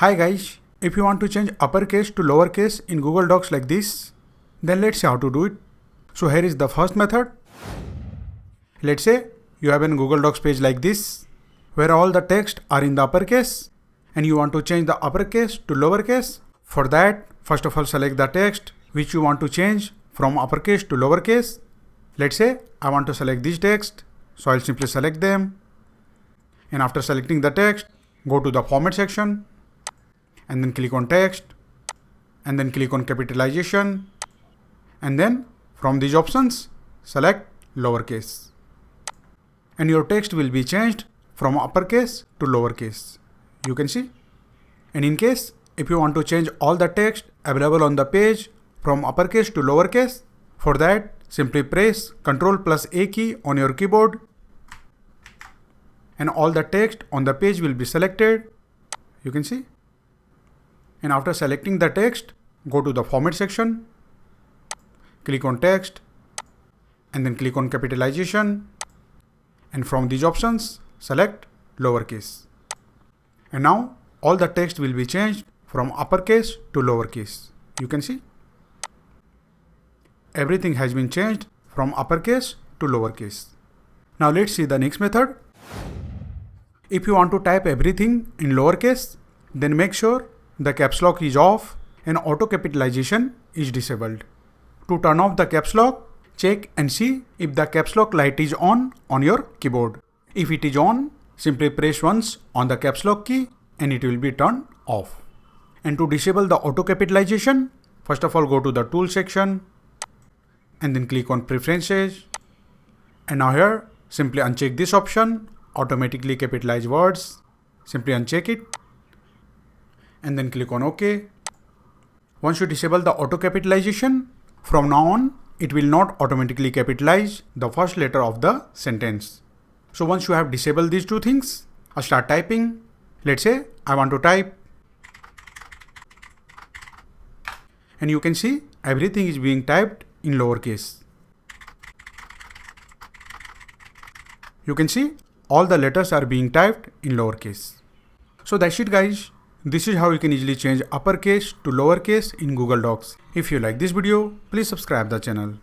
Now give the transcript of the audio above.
Hi guys, if you want to change uppercase to lowercase in Google Docs like this, then let's see how to do it. So here is the first method. Let's say you have a Google Docs page like this, where all the text are in the uppercase, and you want to change the uppercase to lowercase. For that, first of all select the text which you want to change from uppercase to lowercase. Let's say I want to select this text, so I'll simply select them. And after selecting the text, go to the format section, and then click on text, and then click on capitalization, and then from these options select lowercase, and your text will be changed from uppercase to lowercase. You can see. And in case if you want to change all the text available on the page from uppercase to lowercase, for that simply press Ctrl+A key on your keyboard, and all the text on the page will be selected. You can see. And after selecting the text, go to the format section, click on text, and then click on capitalization, and from these options select lowercase. And now all the text will be changed from uppercase to lowercase. You can see everything has been changed from uppercase to lowercase. Now let's see the next method. If you want to type everything in lowercase, then make sure the caps lock is off and auto capitalization is disabled. To turn off the caps lock, check and see if the caps lock light is on your keyboard. If it is on, simply press once on the caps lock key and it will be turned off. And to disable the auto capitalization, first of all go to the tool section and then click on preferences. And now here simply uncheck this option, automatically capitalize words. Simply uncheck it and then click on OK. Once you disable the auto capitalization, from now on it will not automatically capitalize the first letter of the sentence. So once you have disabled these two things, I'll start typing. Let's say I want to type, and you can see everything is being typed in lowercase. You can see all the letters are being typed in lowercase. So that's it guys. This is how you can easily change uppercase to lowercase in Google Docs. If you like this video, please subscribe the channel.